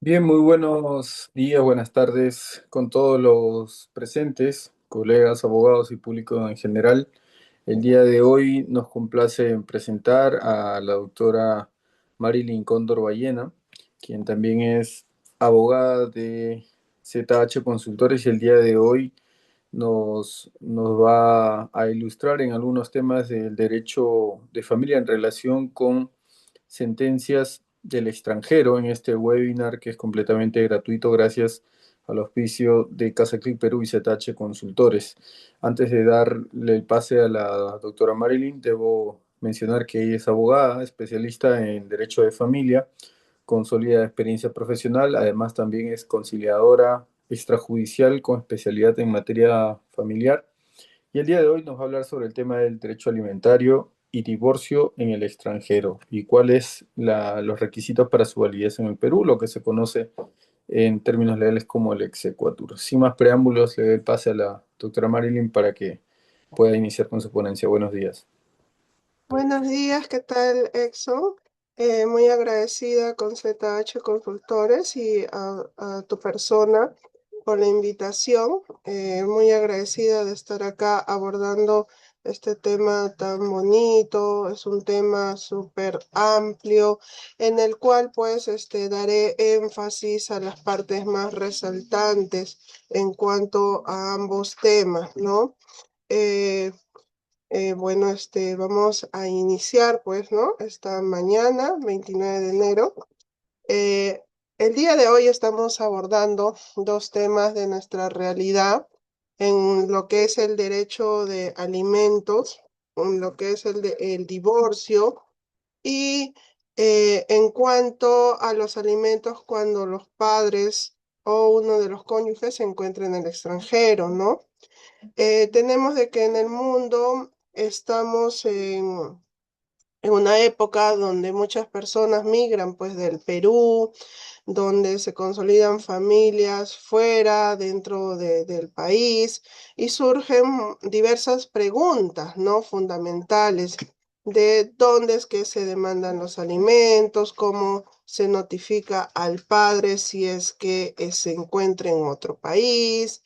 Bien, muy buenos días, buenas tardes con todos los presentes, colegas, abogados y público en general. El día de hoy nos complace en presentar a la doctora Marilyn Cóndor Ballena, quien también es abogada de ZH Consultores y el día de hoy nos va a ilustrar en algunos temas del derecho de familia en relación con sentencias del extranjero en este webinar que es completamente gratuito gracias al auspicio de Casa Click Perú y ZH Consultores. Antes de darle el pase a la doctora Marilyn, debo mencionar que ella es abogada, especialista en derecho de familia, con sólida experiencia profesional. Además, también es conciliadora extrajudicial con especialidad en materia familiar. Y el día de hoy nos va a hablar sobre el tema del derecho alimentario y divorcio en el extranjero y cuáles los requisitos para su validez en el Perú, lo que se conoce en términos legales como el exequatur. Sin más preámbulos, le doy el pase a la doctora Marilyn para que pueda iniciar con su ponencia. Buenos días. Buenos días, ¿qué tal, Exxon? Muy agradecida con ZH Consultores y a tu persona por la invitación. Muy agradecida de estar acá abordando este tema tan bonito. Es un tema súper amplio en el cual pues daré énfasis a las partes más resaltantes en cuanto a ambos temas, ¿no? Eh, bueno, vamos a iniciar, pues, ¿no? Esta mañana, 29 de enero. Eh, el día de hoy estamos abordando dos temas de nuestra realidad en lo que es el derecho de alimentos, en lo que es el divorcio y en cuanto a los alimentos cuando los padres o uno de los cónyuges se encuentra en el extranjero, ¿no? Tenemos de que en el mundo estamos en una época donde muchas personas migran pues del Perú, donde se consolidan familias fuera, del país y surgen diversas preguntas, ¿no? Fundamentales de dónde es que se demandan los alimentos, cómo se notifica al padre si es que se encuentra en otro país,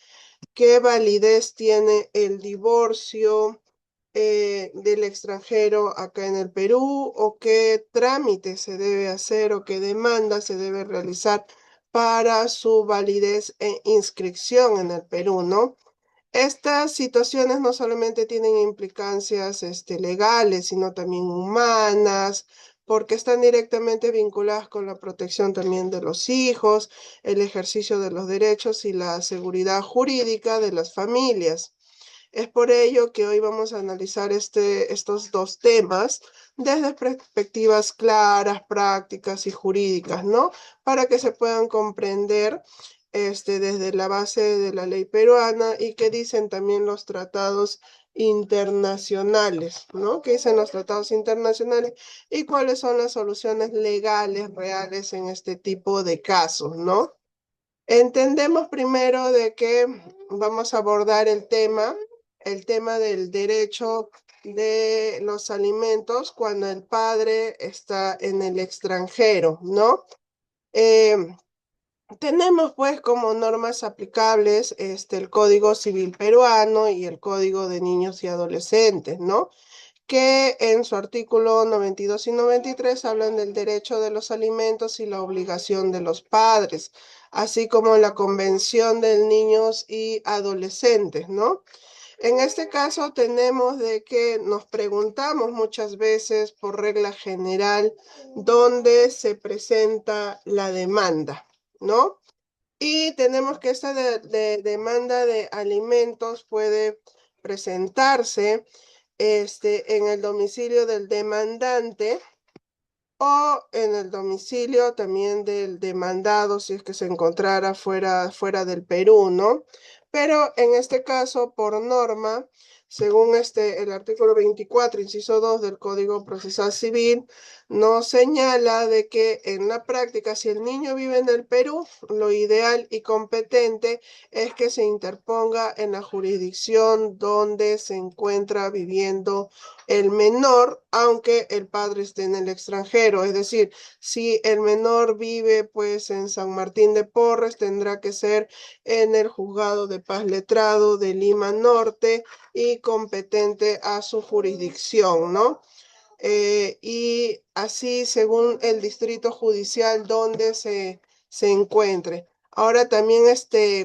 qué validez tiene el divorcio del extranjero acá en el Perú o qué trámite se debe hacer o qué demanda se debe realizar para su validez e inscripción en el Perú, ¿no? Estas situaciones no solamente tienen implicancias legales, sino también humanas, porque están directamente vinculadas con la protección también de los hijos, el ejercicio de los derechos y la seguridad jurídica de las familias. Es por ello que hoy vamos a analizar estos dos temas desde perspectivas claras, prácticas y jurídicas, ¿no? Para que se puedan comprender desde la base de la ley peruana y qué dicen también los tratados internacionales, ¿no? ¿Qué dicen los tratados internacionales y cuáles son las soluciones legales reales en este tipo de casos, ¿no? Entendemos primero de que vamos a abordar el tema del derecho de los alimentos cuando el padre está en el extranjero, ¿no? Eh, Tenemos pues como normas aplicables el Código Civil peruano y el Código de Niños y Adolescentes, ¿no? Que en su artículo 92 y 93 hablan del derecho de los alimentos y la obligación de los padres, así como la Convención de Niños y Adolescentes, ¿no? En este caso tenemos de que nos preguntamos muchas veces por regla general dónde se presenta la demanda, ¿no? Y tenemos que esta demanda de alimentos puede presentarse en el domicilio del demandante o en el domicilio también del demandado si es que se encontrara fuera del Perú, ¿no? Pero en este caso, por norma, según el artículo 24, inciso 2 del Código Procesal Civil, nos señala de que en la práctica, si el niño vive en el Perú, lo ideal y competente es que se interponga en la jurisdicción donde se encuentra viviendo el menor, aunque el padre esté en el extranjero. Es decir, si el menor vive pues en San Martín de Porres, tendrá que ser en el juzgado de paz letrado de Lima Norte y competente a su jurisdicción, ¿no? Y así según el distrito judicial donde se encuentre. Ahora también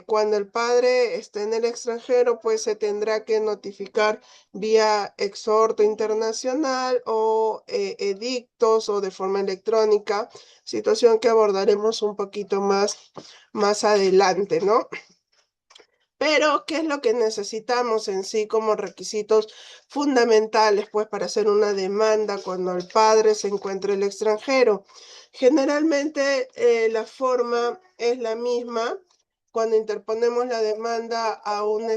cuando el padre esté en el extranjero, pues se tendrá que notificar vía exhorto internacional o edictos o de forma electrónica, situación que abordaremos un poquito más adelante, ¿no? Pero, ¿qué es lo que necesitamos en sí como requisitos fundamentales, pues, para hacer una demanda cuando el padre se encuentra en el extranjero? Generalmente, la forma es la misma cuando interponemos la demanda a un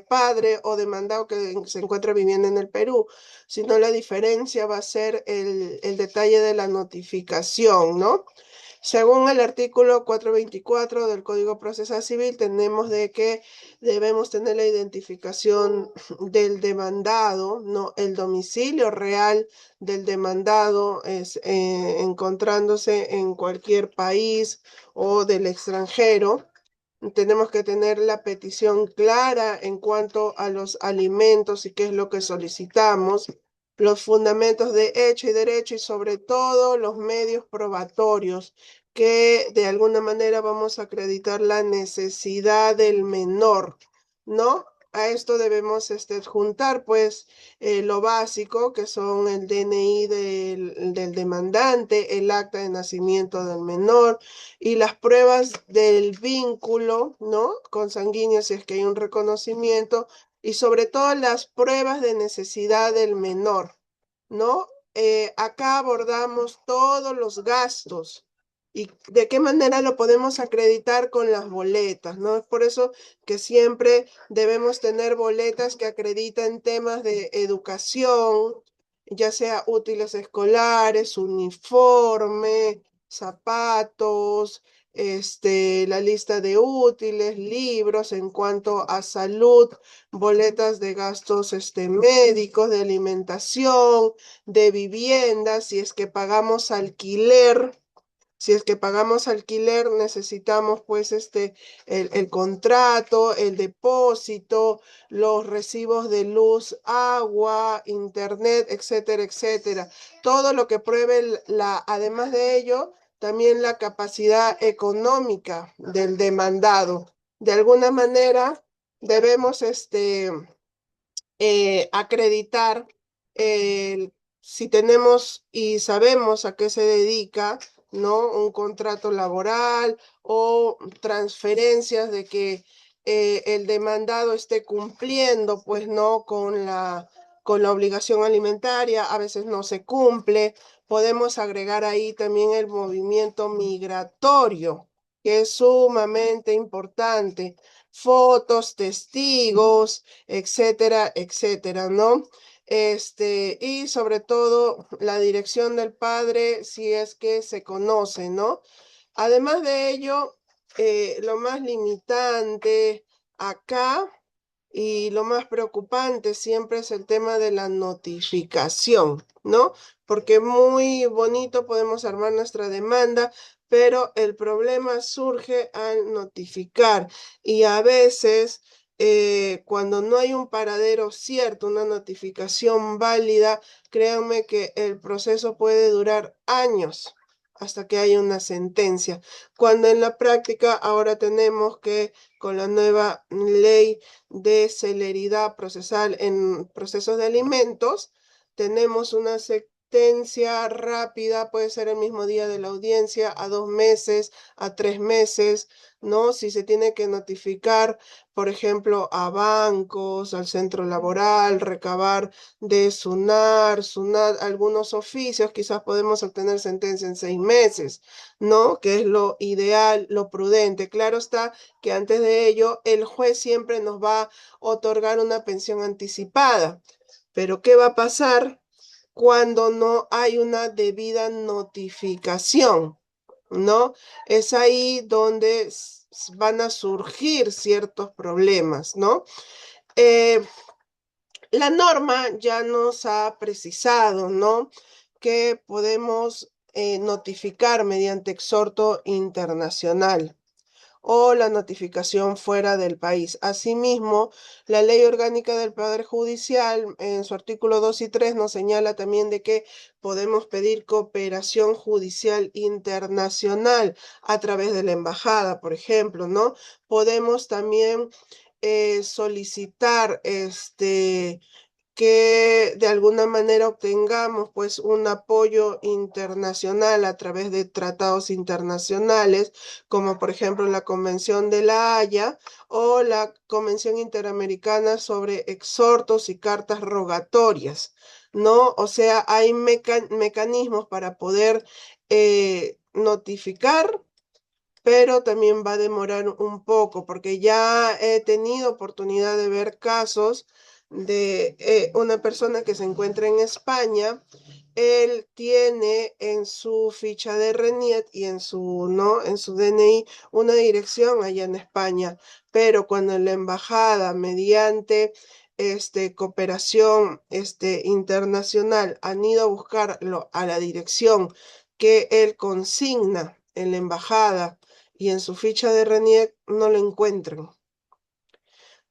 padre o demandado que se encuentra viviendo en el Perú, sino la diferencia va a ser el detalle de la notificación, ¿no? Según el artículo 424 del Código Procesal Civil, tenemos de que debemos tener la identificación del demandado, ¿no? El domicilio real del demandado es encontrándose en cualquier país o del extranjero. Tenemos que tener la petición clara en cuanto a los alimentos y qué es lo que solicitamos, los fundamentos de hecho y derecho y sobre todo los medios probatorios que de alguna manera vamos a acreditar la necesidad del menor, ¿no? A esto debemos juntar pues lo básico que son el DNI del demandante, el acta de nacimiento del menor, y las pruebas del vínculo, ¿no? Consanguíneo, si es que hay un reconocimiento, y sobre todo las pruebas de necesidad del menor, ¿no? Acá abordamos todos los gastos y de qué manera lo podemos acreditar con las boletas, ¿no? Es por eso que siempre debemos tener boletas que acrediten temas de educación, ya sea útiles escolares, uniforme, zapatos, la lista de útiles, libros en cuanto a salud, boletas de gastos médicos, de alimentación, de vivienda, si es que pagamos alquiler. Si es que pagamos alquiler, necesitamos pues el contrato, el depósito, los recibos de luz, agua, internet, etcétera, etcétera. Todo lo que pruebe además de ello, también la capacidad económica del demandado. De alguna manera, debemos acreditar si tenemos y sabemos a qué se dedica, ¿no? Un contrato laboral o transferencias de que el demandado esté cumpliendo, pues, ¿no? Con la obligación alimentaria, a veces no se cumple. Podemos agregar ahí también el movimiento migratorio, que es sumamente importante. Fotos, testigos, etcétera, etcétera, ¿no? Y sobre todo la dirección del padre, si es que se conoce, ¿no? Además de ello, lo más limitante acá y lo más preocupante siempre es el tema de la notificación, ¿no? Porque muy bonito podemos armar nuestra demanda, pero el problema surge al notificar y a veces cuando no hay un paradero cierto, una notificación válida, créanme que el proceso puede durar años hasta que haya una sentencia, cuando en la práctica ahora tenemos que con la nueva ley de celeridad procesal en procesos de alimentos, tenemos una sentencia rápida, puede ser el mismo día de la audiencia, a 2 meses, a 3 meses, ¿no? Si se tiene que notificar, por ejemplo, a bancos, al centro laboral, recabar de SUNAT, algunos oficios, quizás podemos obtener sentencia en 6 meses, ¿no? Que es lo ideal, lo prudente. Claro está que antes de ello el juez siempre nos va a otorgar una pensión anticipada. Pero ¿qué va a pasar cuando no hay una debida notificación? ¿No? Es ahí donde van a surgir ciertos problemas, ¿no? Eh, La norma ya nos ha precisado, ¿no? Que podemos notificar mediante exhorto internacional o la notificación fuera del país. Asimismo, la Ley Orgánica del Poder Judicial, en su artículo 2 y 3, nos señala también de que podemos pedir cooperación judicial internacional a través de la embajada, por ejemplo, ¿no? Podemos también solicitar que de alguna manera obtengamos pues un apoyo internacional a través de tratados internacionales, como por ejemplo la Convención de la Haya o la Convención Interamericana sobre exhortos y cartas rogatorias, ¿no? O sea, hay mecanismos para poder notificar, pero también va a demorar un poco, porque ya he tenido oportunidad de ver casos de una persona que se encuentra en España. Él tiene en su ficha de RENIET y en su, ¿no? En su DNI una dirección allá en España, pero cuando la embajada, mediante cooperación internacional, han ido a buscarlo a la dirección que él consigna en la embajada y en su ficha de RENIEC, no lo encuentran.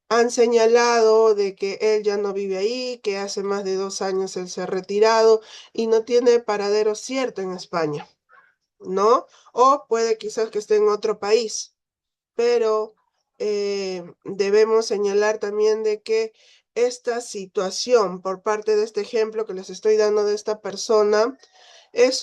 Han señalado de que él ya no vive ahí, que hace más de 2 años él se ha retirado y no tiene paradero cierto en España, ¿no? O puede quizás que esté en otro país, pero debemos señalar también de que esta situación por parte de este ejemplo que les estoy dando de esta persona es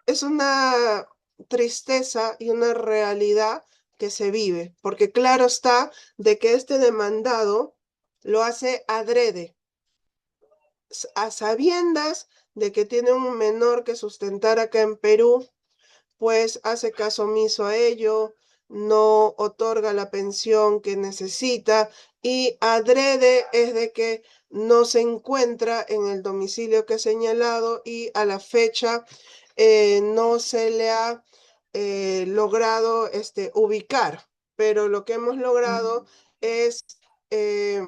es una tristeza y una realidad que se vive, porque claro está de que este demandado lo hace adrede, a sabiendas de que tiene un menor que sustentar acá en Perú, pues hace caso omiso a ello, no otorga la pensión que necesita y adrede es de que no se encuentra en el domicilio que he señalado y a la fecha no se le ha logrado ubicar, pero lo que hemos logrado es eh,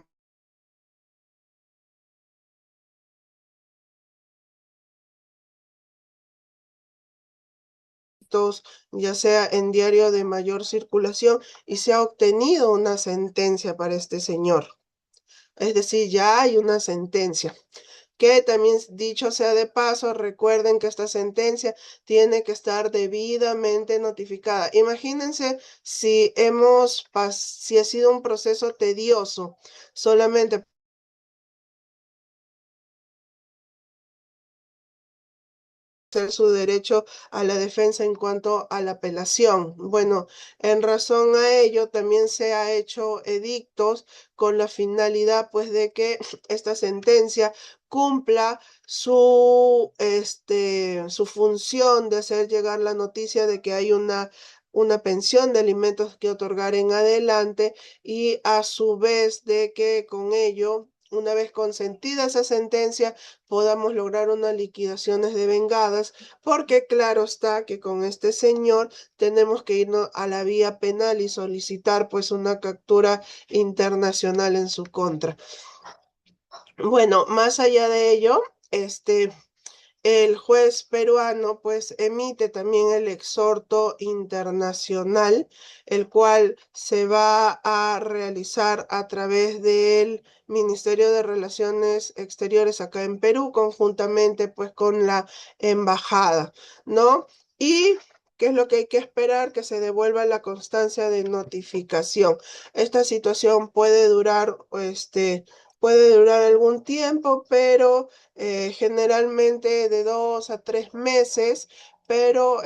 ya sea en diario de mayor circulación, y se ha obtenido una sentencia para este señor. Es decir, ya hay una sentencia. Que también, dicho sea de paso, recuerden que esta sentencia tiene que estar debidamente notificada. Imagínense si ha sido un proceso tedioso solamente ejercer su derecho a la defensa en cuanto a la apelación. Bueno, en razón a ello también se ha hecho edictos con la finalidad pues de que esta sentencia cumpla su función de hacer llegar la noticia de que hay una pensión de alimentos que otorgar en adelante y a su vez de que con ello, una vez consentida esa sentencia, podamos lograr unas liquidaciones de vengadas, porque claro está que con este señor tenemos que irnos a la vía penal y solicitar pues una captura internacional en su contra. Bueno, más allá de ello, el juez peruano pues emite también el exhorto internacional, el cual se va a realizar a través del Ministerio de Relaciones Exteriores acá en Perú, conjuntamente pues con la embajada, ¿no? Y ¿qué es lo que hay que esperar? Que se devuelva la constancia de notificación. Esta situación puede durar algún tiempo, pero generalmente de 2 a 3 meses, pero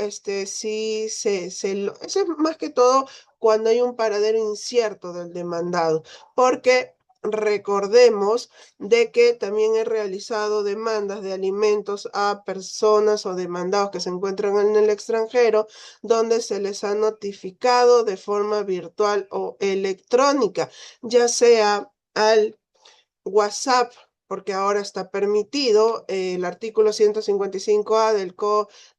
sí eso es más que todo cuando hay un paradero incierto del demandado, porque recordemos de que también he realizado demandas de alimentos a personas o demandados que se encuentran en el extranjero, donde se les ha notificado de forma virtual o electrónica, ya sea al WhatsApp, porque ahora está permitido. El artículo 155A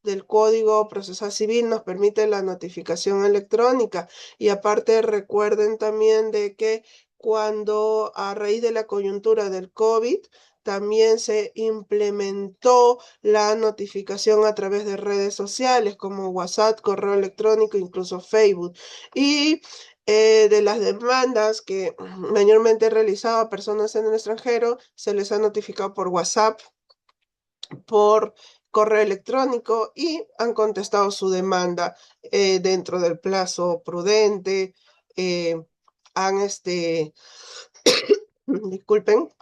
del Código Procesal Civil nos permite la notificación electrónica. Y aparte recuerden también de que cuando a raíz de la coyuntura del COVID también se implementó la notificación a través de redes sociales como WhatsApp, correo electrónico, incluso Facebook. Y de las demandas que mayormente he realizado a personas en el extranjero, se les ha notificado por WhatsApp, por correo electrónico y han contestado su demanda dentro del plazo prudente. Han, disculpen,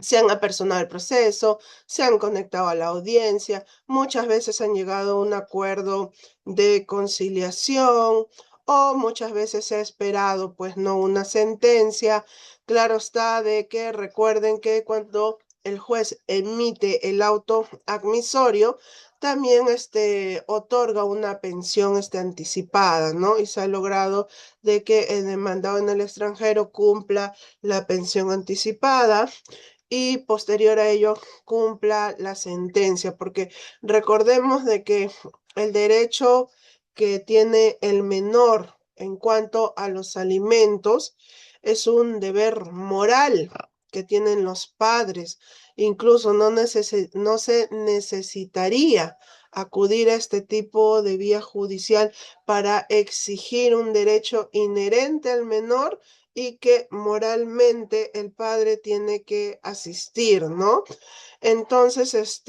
se han apersonado el proceso, se han conectado a la audiencia, muchas veces han llegado a un acuerdo de conciliación o muchas veces se ha esperado, pues no una sentencia. Claro está de que recuerden que cuando el juez emite el auto admisorio, también otorga una pensión anticipada, ¿no? Y se ha logrado de que el demandado en el extranjero cumpla la pensión anticipada y posterior a ello cumpla la sentencia, porque recordemos de que el derecho que tiene el menor en cuanto a los alimentos es un deber moral que tienen los padres. Incluso no se necesitaría acudir a este tipo de vía judicial para exigir un derecho inherente al menor y que moralmente el padre tiene que asistir, ¿no? Entonces,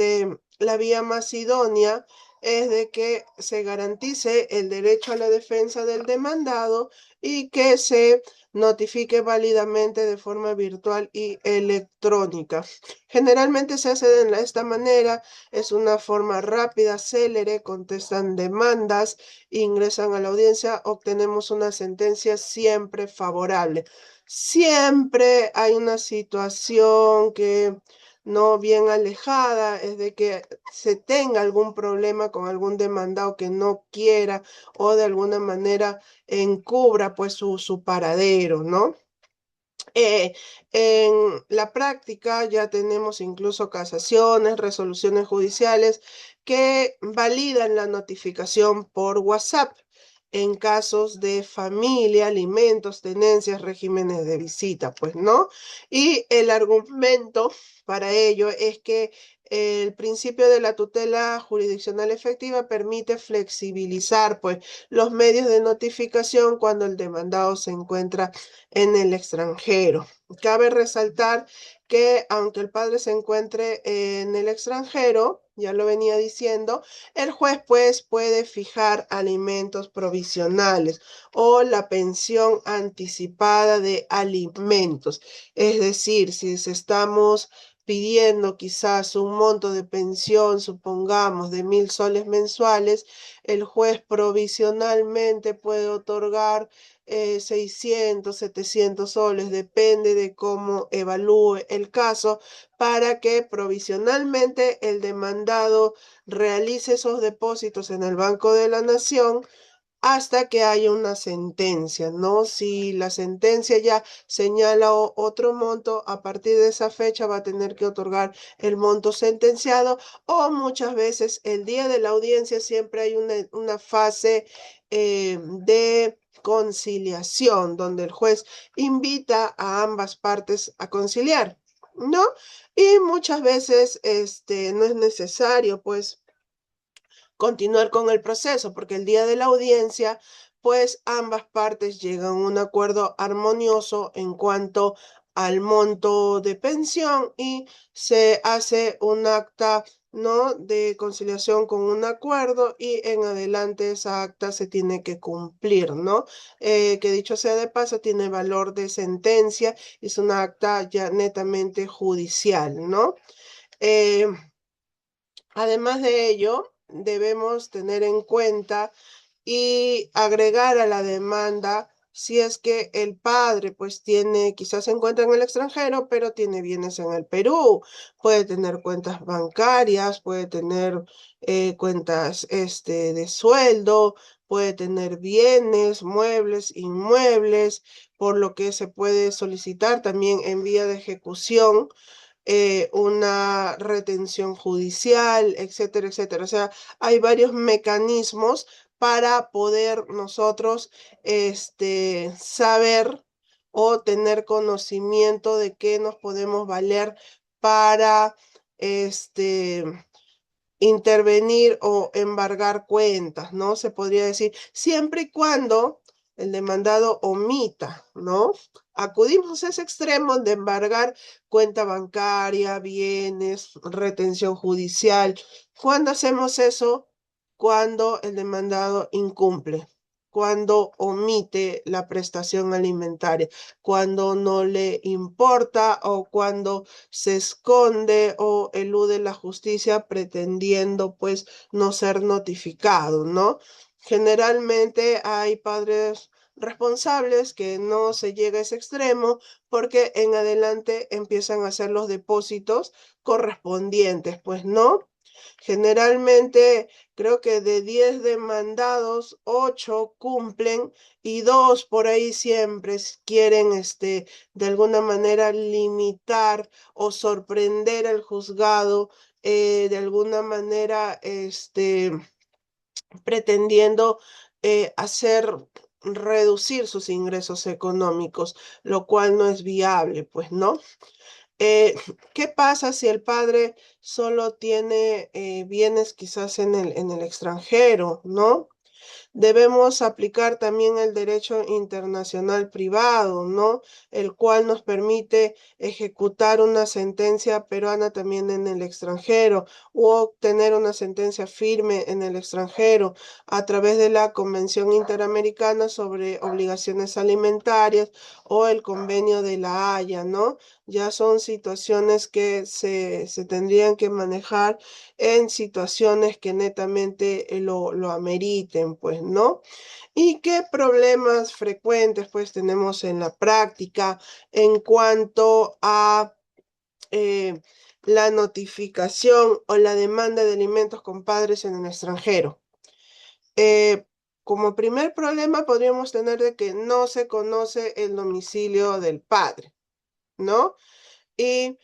la vía más idónea es de que se garantice el derecho a la defensa del demandado y que se notifique válidamente de forma virtual y electrónica. Generalmente se hace de esta manera, es una forma rápida, célere, contestan demandas, ingresan a la audiencia, obtenemos una sentencia siempre favorable. Siempre hay una situación que no bien alejada, es de que se tenga algún problema con algún demandado que no quiera o de alguna manera encubra pues su paradero, ¿no? Eh, en la práctica ya tenemos incluso casaciones, resoluciones judiciales que validan la notificación por WhatsApp en casos de familia, alimentos, tenencias, regímenes de visita, pues, ¿no? Y el argumento para ello es que el principio de la tutela jurisdiccional efectiva permite flexibilizar, pues, los medios de notificación cuando el demandado se encuentra en el extranjero. Cabe resaltar que aunque el padre se encuentre en el extranjero, ya lo venía diciendo, el juez pues puede fijar alimentos provisionales o la pensión anticipada de alimentos. Es decir, si estamos pidiendo quizás un monto de pensión, supongamos, de 1.000 soles mensuales, el juez provisionalmente puede otorgar 600, 700 soles, depende de cómo evalúe el caso, para que provisionalmente el demandado realice esos depósitos en el Banco de la Nación hasta que haya una sentencia, ¿no? Si la sentencia ya señala otro monto, a partir de esa fecha va a tener que otorgar el monto sentenciado o muchas veces el día de la audiencia siempre hay una fase de conciliación donde el juez invita a ambas partes a conciliar, ¿no? Y muchas veces no es necesario, pues continuar con el proceso, porque el día de la audiencia, pues ambas partes llegan a un acuerdo armonioso en cuanto al monto de pensión y se hace un acta, ¿no? De conciliación con un acuerdo y en adelante esa acta se tiene que cumplir, ¿no? Que dicho sea de paso, tiene valor de sentencia, es una acta ya netamente judicial, ¿no? Eh, Además de ello, debemos tener en cuenta y agregar a la demanda si es que el padre pues tiene, quizás se encuentra en el extranjero, pero tiene bienes en el Perú, puede tener cuentas bancarias, puede tener cuentas de sueldo, puede tener bienes, muebles, inmuebles, por lo que se puede solicitar también en vía de ejecución una retención judicial, etcétera, etcétera. O sea, hay varios mecanismos para poder nosotros saber o tener conocimiento de qué nos podemos valer para intervenir o embargar cuentas, ¿no? Se podría decir, siempre y cuando el demandado omita, ¿no? Acudimos a ese extremo de embargar cuenta bancaria, bienes, retención judicial. ¿Cuándo hacemos eso? Cuando el demandado incumple, cuando omite la prestación alimentaria, cuando no le importa o cuando se esconde o elude la justicia pretendiendo pues no ser notificado, ¿no? Generalmente hay padres responsables que no se llega a ese extremo porque en adelante empiezan a hacer los depósitos correspondientes, pues no. Generalmente creo que de 10 demandados, 8 cumplen y 2 por ahí siempre quieren de alguna manera limitar o sorprender al juzgado, de alguna manera pretendiendo hacer reducir sus ingresos económicos, lo cual no es viable, pues, ¿no? Eh, ¿Qué pasa si el padre solo tiene bienes quizás en el extranjero, ¿no? Debemos aplicar también el derecho internacional privado, ¿no? El cual nos permite ejecutar una sentencia peruana también en el extranjero o obtener una sentencia firme en el extranjero a través de la Convención Interamericana sobre Obligaciones Alimentarias o el Convenio de La Haya, ¿no? Ya son situaciones que se tendrían que manejar en situaciones que netamente lo ameriten, pues, ¿no? ¿Y qué problemas frecuentes, pues, tenemos en la práctica en cuanto a eh, la notificación o la demanda de alimentos con padres en el extranjero? Eh, Como primer problema podríamos tener de que no se conoce el domicilio del padre, ¿no? Y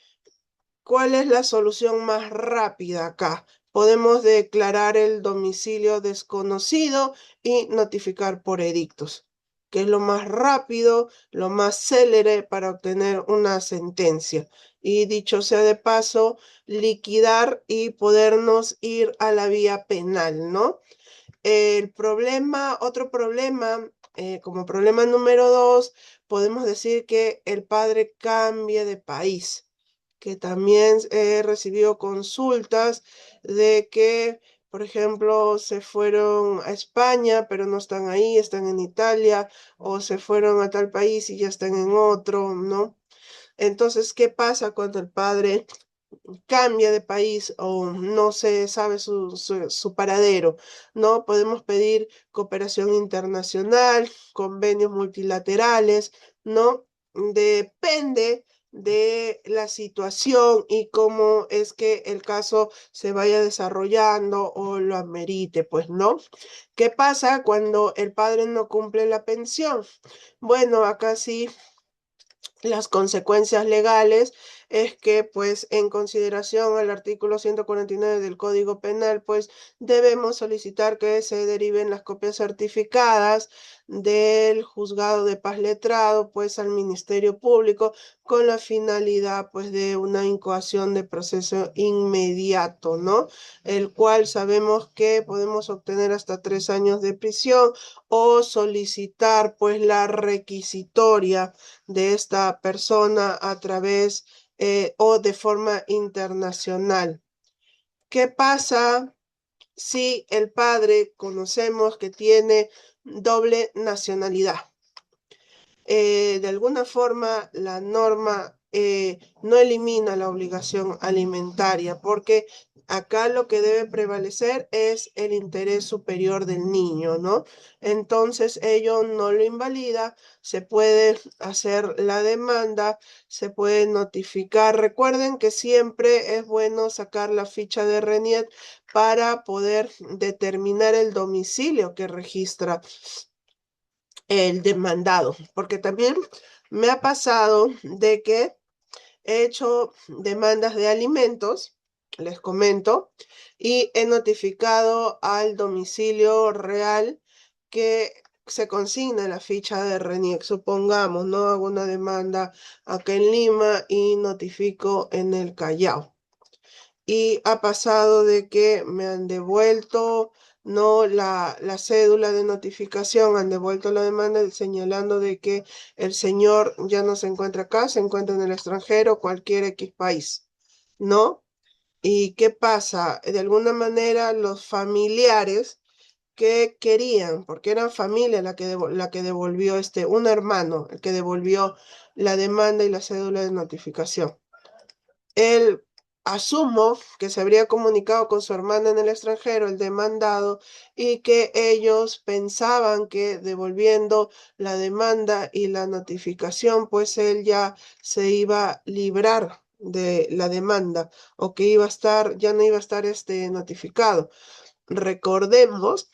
¿cuál es la solución más rápida acá? Podemos declarar el domicilio desconocido y notificar por edictos, que es lo más rápido, lo más célere para obtener una sentencia. Y dicho sea de paso, liquidar y podernos ir a la vía penal, ¿no? El problema, otro problema, como problema número 2, podemos decir que el padre cambie de país, que también he recibido consultas de que, por ejemplo, se fueron a España, pero no están ahí, están en Italia, o se fueron a tal país y ya están en otro, ¿no? Entonces, ¿qué pasa cuando el padre cambia de país o no se sabe su paradero, ¿no? Podemos pedir cooperación internacional, convenios multilaterales, ¿no? Depende de la situación y cómo es que el caso se vaya desarrollando o lo amerite, pues, ¿no? ¿Qué pasa cuando el padre no cumple la pensión? Bueno, acá sí las consecuencias legales es que, pues, en consideración al artículo 149 del Código Penal, pues, debemos solicitar que se deriven las copias certificadas del juzgado de paz letrado, pues, al Ministerio Público con la finalidad, pues, de una incoación de proceso inmediato, ¿no? El cual sabemos que podemos obtener hasta 3 años de prisión o solicitar, pues, la requisitoria de esta persona a través o de forma internacional. ¿Qué pasa si el padre conocemos que tiene doble nacionalidad? De alguna forma la norma no elimina la obligación alimentaria, porque acá lo que debe prevalecer es el interés superior del niño, ¿no? Entonces ello no lo invalida, se puede hacer la demanda, se puede notificar. Recuerden que siempre es bueno sacar la ficha de RENIET para poder determinar el domicilio que registra el demandado, porque también me ha pasado de que he hecho demandas de alimentos, les comento, y he notificado al domicilio real que se consigna la ficha de RENIEC. Supongamos, no hago una demanda acá en Lima y notifico en el Callao. Y ha pasado de que me han devuelto, no la cédula de notificación, han devuelto la demanda señalando de que el señor ya no se encuentra acá, se encuentra en el extranjero, cualquier X país, ¿no? ¿Y qué pasa? De alguna manera los familiares que querían, porque era familia la que devolvió un hermano, el que devolvió la demanda y la cédula de notificación. Él asumo que se habría comunicado con su hermana en el extranjero, el demandado, y que ellos pensaban que devolviendo la demanda y la notificación, pues él ya se iba a librar de la demanda o que iba a estar, ya no iba a estar notificado. Recordemos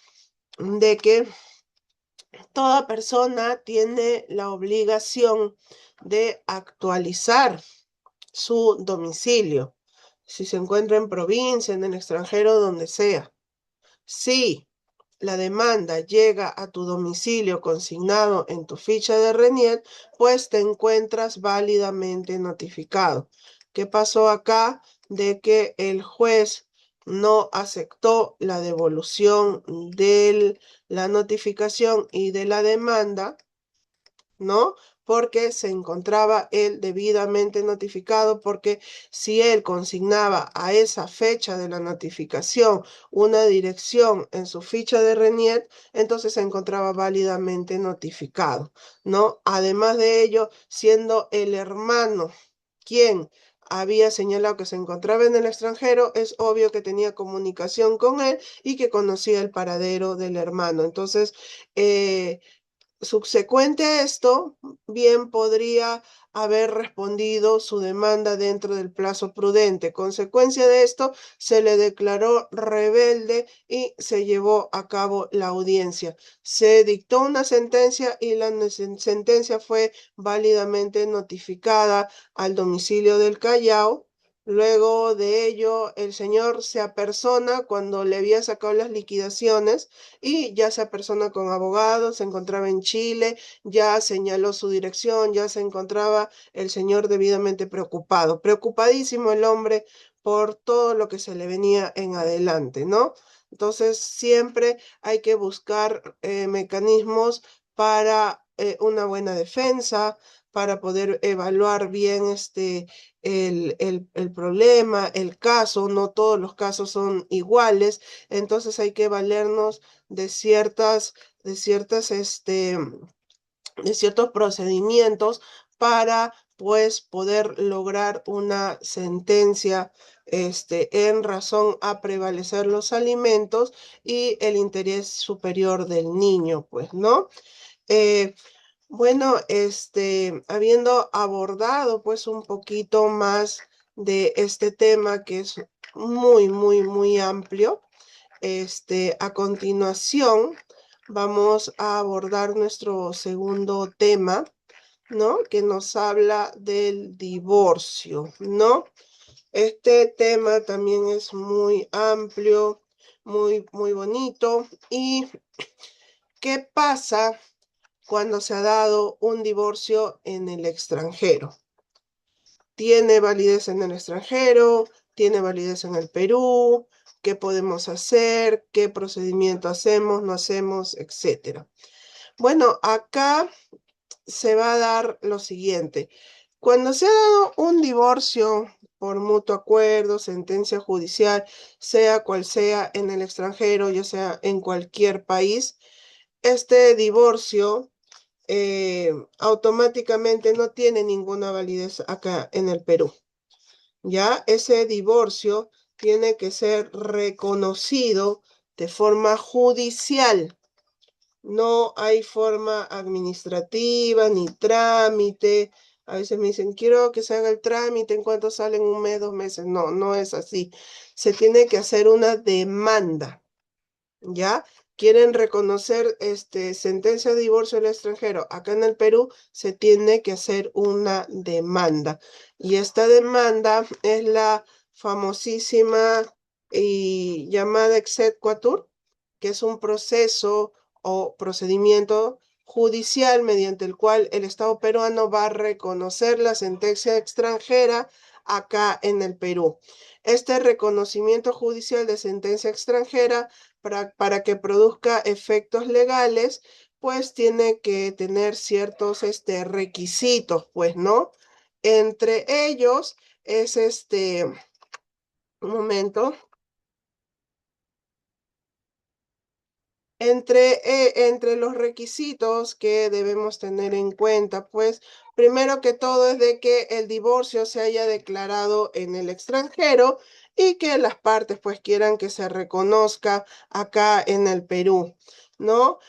de que toda persona tiene la obligación de actualizar su domicilio, si se encuentra en provincia, en el extranjero, donde sea. Si la demanda llega a tu domicilio consignado en tu ficha de RENIEC, pues te encuentras válidamente notificado. ¿Qué pasó acá? De que el juez no aceptó la devolución de la notificación y de la demanda, ¿no? Porque se encontraba él debidamente notificado, porque si él consignaba a esa fecha de la notificación una dirección en su ficha de RENIEC, entonces se encontraba válidamente notificado, ¿no? Además de ello, siendo el hermano quien había señalado que se encontraba en el extranjero, es obvio que tenía comunicación con él y que conocía el paradero del hermano. Entonces, subsecuente a esto, bien podría haber respondido su demanda dentro del plazo prudente. Consecuencia de esto, se le declaró rebelde y se llevó a cabo la audiencia. Se dictó una sentencia y la sentencia fue válidamente notificada al domicilio del Callao. Luego de ello, el señor se apersona cuando le había sacado las liquidaciones y ya se apersona con abogados, se encontraba en Chile, ya señaló su dirección, ya se encontraba el señor debidamente preocupado, preocupadísimo el hombre por todo lo que se le venía en adelante, ¿no? Entonces, siempre hay que buscar mecanismos para una buena defensa, para poder evaluar bien el problema, el caso. No todos los casos son iguales, entonces hay que valernos de de ciertas, de ciertos procedimientos para pues poder lograr una sentencia en razón a prevalecer los alimentos y el interés superior del niño, pues, ¿no? Eh, bueno, habiendo abordado pues un poquito más de este tema que es muy amplio, a continuación vamos a abordar nuestro segundo tema, ¿no? Que nos habla del divorcio, ¿no? Este tema también es muy amplio, muy bonito. ¿Y qué pasa cuando se ha dado un divorcio en el extranjero? ¿Tiene validez en el extranjero? ¿Tiene validez en el Perú? ¿Qué podemos hacer? ¿Qué procedimiento hacemos? ¿No hacemos? Etcétera. Bueno, acá se va a dar lo siguiente. Cuando se ha dado un divorcio por mutuo acuerdo, sentencia judicial, sea cual sea en el extranjero, ya sea en cualquier país, este divorcio automáticamente no tiene ninguna validez acá en el Perú. Ya ese divorcio tiene que ser reconocido de forma judicial. No hay forma administrativa ni trámite. A veces me dicen, quiero que se haga el trámite en cuanto salen un mes, 2 meses. No, no es así. Se tiene que hacer una demanda. ¿Ya? Quieren reconocer sentencia de divorcio del extranjero. Acá en el Perú se tiene que hacer una demanda. Y esta demanda es la famosísima y llamada exequatur, que es un proceso o procedimiento judicial mediante el cual el Estado peruano va a reconocer la sentencia extranjera acá en el Perú. Este reconocimiento judicial de sentencia extranjera, para que produzca efectos legales, pues tiene que tener ciertos requisitos, pues, ¿no? Entre ellos es un momento. Entre los requisitos que debemos tener en cuenta, pues primero que todo es de que el divorcio se haya declarado en el extranjero y que las partes pues quieran que se reconozca acá en el Perú, ¿no?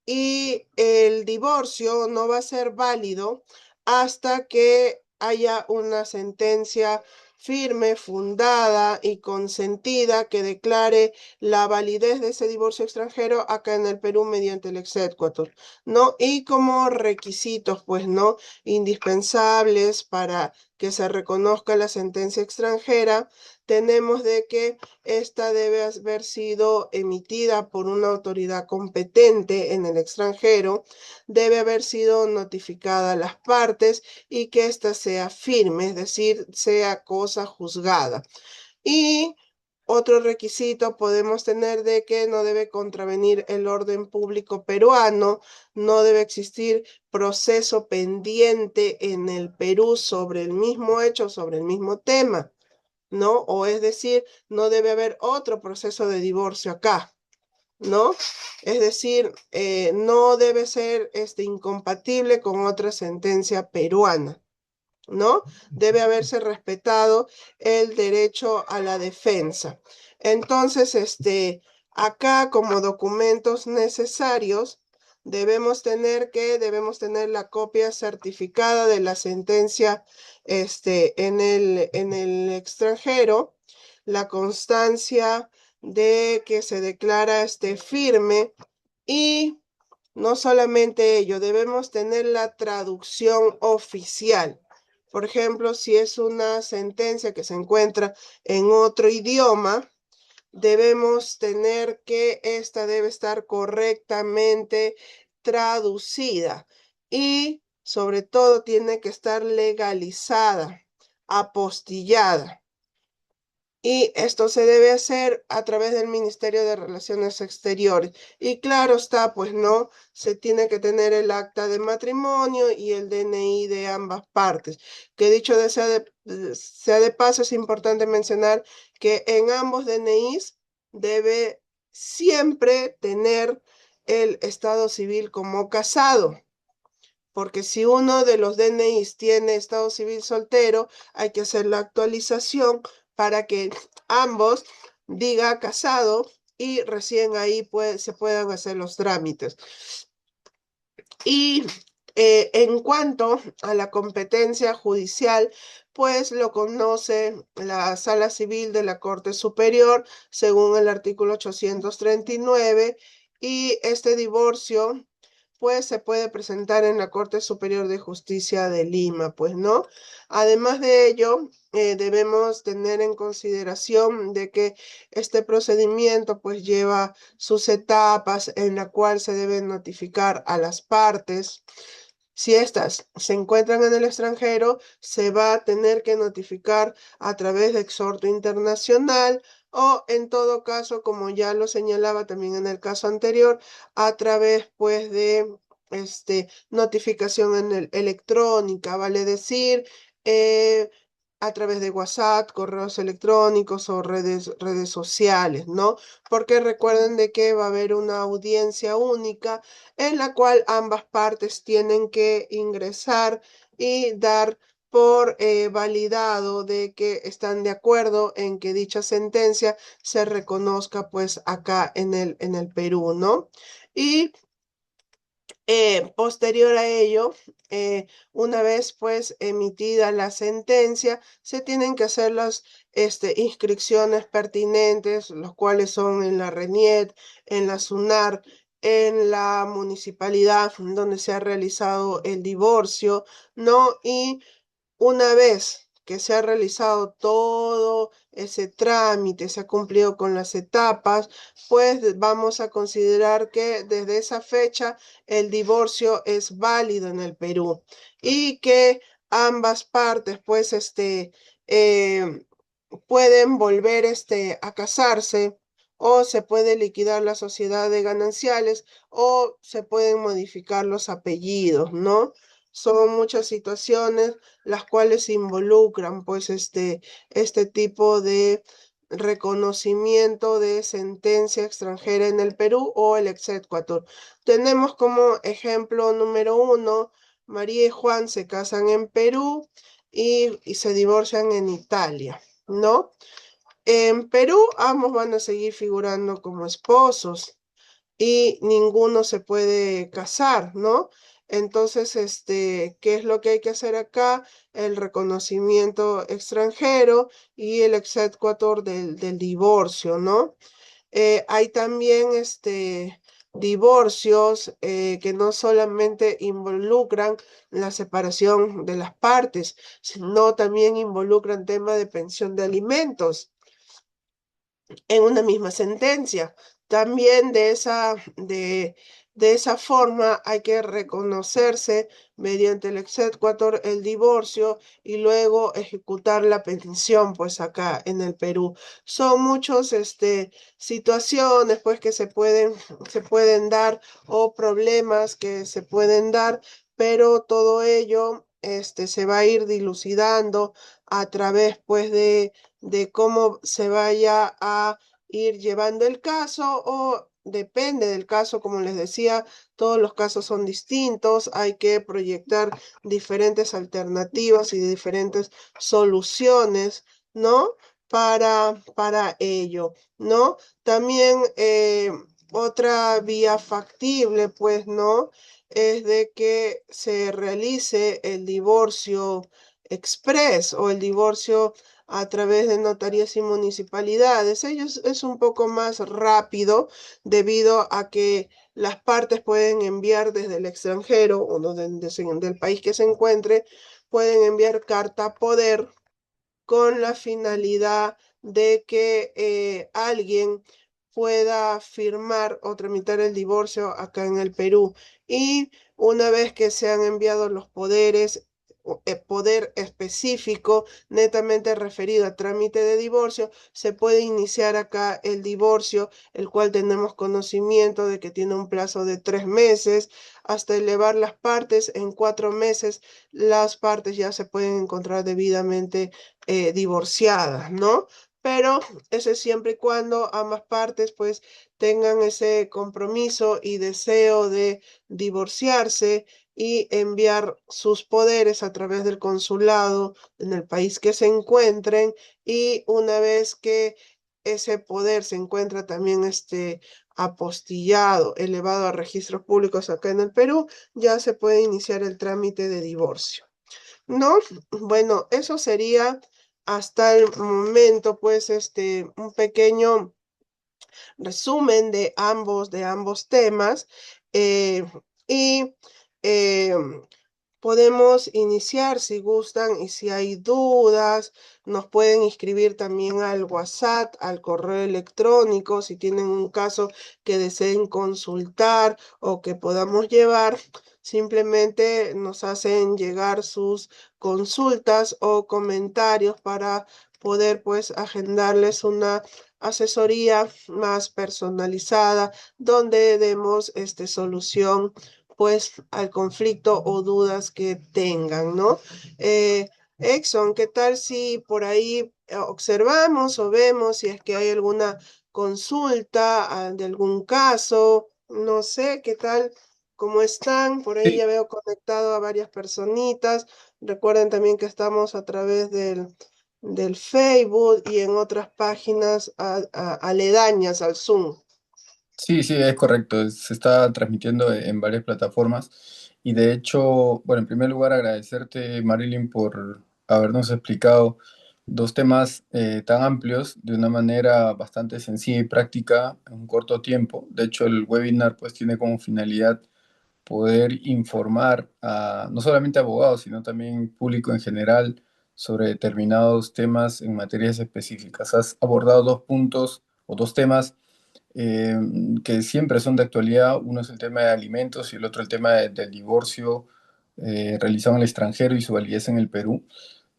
Y el divorcio no va a ser válido hasta que haya una sentencia firme, fundada y consentida que declare la validez de ese divorcio extranjero acá en el Perú mediante el exequatur, ¿no? Y como requisitos, pues, ¿no? Indispensables para que se reconozca la sentencia extranjera, tenemos de que esta debe haber sido emitida por una autoridad competente en el extranjero, debe haber sido notificada a las partes y que ésta sea firme, es decir, sea cosa juzgada. Y otro requisito podemos tener de que no debe contravenir el orden público peruano, no debe existir proceso pendiente en el Perú sobre el mismo hecho, sobre el mismo tema, ¿no? O es decir, no debe haber otro proceso de divorcio acá, ¿no? Es decir, no debe ser incompatible con otra sentencia peruana, ¿no? Debe haberse respetado el derecho a la defensa. Entonces, acá como documentos necesarios, debemos tener la copia certificada de la sentencia, en el extranjero, la constancia de que se declara firme y no solamente ello, debemos tener la traducción oficial. Por ejemplo, si es una sentencia que se encuentra en otro idioma, debemos tener que esta debe estar correctamente traducida y sobre todo tiene que estar legalizada, apostillada. Y esto se debe hacer a través del Ministerio de Relaciones Exteriores. Y claro está, pues no, se tiene que tener el acta de matrimonio y el DNI de ambas partes. Que dicho sea de paso, es importante mencionar que en ambos DNIs debe siempre tener el estado civil como casado. Porque si uno de los DNIs tiene estado civil soltero, hay que hacer la actualización para que ambos diga casado y recién ahí se puedan hacer los trámites. Y en cuanto a la competencia judicial, pues lo conoce la Sala Civil de la Corte Superior según el artículo 839 y este divorcio pues se puede presentar en la Corte Superior de Justicia de Lima, pues, ¿no? Además de ello, debemos tener en consideración de que este procedimiento pues lleva sus etapas en la cual se deben notificar a las partes. Si éstas se encuentran en el extranjero, se va a tener que notificar a través de exhorto internacional o en todo caso, como ya lo señalaba también en el caso anterior, a través pues de notificación electrónica, vale decir, eh, a través de WhatsApp, correos electrónicos o redes sociales, ¿no? Porque recuerden de que va a haber una audiencia única en la cual ambas partes tienen que ingresar y dar por validado de que están de acuerdo en que dicha sentencia se reconozca pues acá en el Perú, ¿no? Y posterior a ello, una vez pues emitida la sentencia, se tienen que hacer las inscripciones pertinentes, los cuales son en la RENIET, en la SUNAR, en la municipalidad donde se ha realizado el divorcio, ¿no? Y una vez que se ha realizado todo ese trámite, se ha cumplido con las etapas, pues vamos a considerar que desde esa fecha el divorcio es válido en el Perú y que ambas partes, pues, eh, pueden volver, a casarse o se puede liquidar la sociedad de gananciales o se pueden modificar los apellidos, ¿no? Son muchas situaciones las cuales involucran, pues, este tipo de reconocimiento de sentencia extranjera en el Perú o el exequatur. Tenemos como ejemplo número uno, María y Juan se casan en Perú y se divorcian en Italia, ¿no? En Perú ambos van a seguir figurando como esposos y ninguno se puede casar, ¿no? Entonces, ¿qué es lo que hay que hacer acá? El reconocimiento extranjero y el exequatur del divorcio, ¿no? Hay también divorcios que no solamente involucran la separación de las partes, sino también involucran tema de pensión de alimentos en una misma sentencia. También de esa forma hay que reconocerse mediante el exequatur el divorcio y luego ejecutar la pensión, pues acá en el Perú. Son muchos, situaciones, pues, que se pueden dar o problemas que se pueden dar, pero todo ello, se va a ir dilucidando a través, pues, de cómo se vaya a ir llevando el caso o depende del caso, como les decía, todos los casos son distintos, hay que proyectar diferentes alternativas y diferentes soluciones, ¿no? Para ello, ¿no? También otra vía factible, pues, ¿no? Es de que se realice el divorcio express o el divorcio a través de notarías y municipalidades. Ellos es un poco más rápido debido a que las partes pueden enviar desde el extranjero o del país que se encuentre, pueden enviar carta poder con la finalidad de que alguien pueda firmar o tramitar el divorcio acá en el Perú. Y una vez que se han enviado los poderes, poder específico netamente referido a trámite de divorcio, se puede iniciar acá el divorcio, el cual tenemos conocimiento de que tiene un plazo de 3 meses, hasta elevar las partes en 4 meses, las partes ya se pueden encontrar debidamente divorciadas, ¿no? Pero eso es siempre y cuando ambas partes pues tengan ese compromiso y deseo de divorciarse y enviar sus poderes a través del consulado en el país que se encuentren y una vez que ese poder se encuentra también apostillado, elevado a registros públicos acá en el Perú, ya se puede iniciar el trámite de divorcio. ¿No? Bueno, eso sería hasta el momento, pues, un pequeño resumen de ambos temas. eh, y eh, podemos iniciar si gustan y si hay dudas, nos pueden escribir también al WhatsApp, al correo electrónico, si tienen un caso que deseen consultar o que podamos llevar, simplemente nos hacen llegar sus consultas o comentarios para poder pues agendarles una asesoría más personalizada donde demos solución pues al conflicto o dudas que tengan, ¿no? Exxon, ¿qué tal si por ahí observamos o vemos si es que hay alguna consulta de algún caso? No sé, ¿qué tal? ¿Cómo están? Por ahí Sí, ya veo conectado a varias personitas. Recuerden también que estamos a través del Facebook y en otras páginas aledañas al Zoom. sí, sí, es correcto. Se está transmitiendo en varias plataformas. Y de hecho, bueno, en primer lugar agradecerte, Marilyn, por habernos explicado dos temas tan amplios de una manera bastante sencilla y práctica en un corto tiempo. De hecho, el webinar pues tiene como finalidad poder informar a no solamente abogados, sino también público en general sobre determinados temas en materias específicas. Has abordado dos puntos o dos temas eh, que siempre son de actualidad. Uno es el tema de alimentos y el otro el tema del divorcio realizado en el extranjero y su validez en el Perú.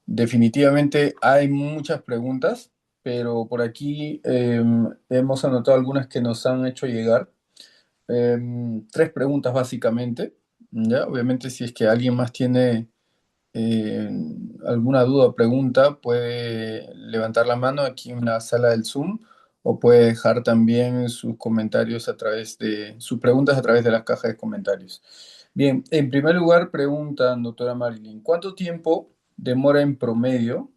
Definitivamente hay muchas preguntas, pero por aquí hemos anotado algunas que nos han hecho llegar. Tres preguntas básicamente, ¿ya? Obviamente si es que alguien más tiene eh, alguna duda o pregunta, puede levantar la mano aquí en la sala del Zoom o puede dejar también sus comentarios a través de sus preguntas a través de la caja de comentarios. Bien, en primer lugar, preguntan, doctora Marilyn, ¿cuánto tiempo demora en promedio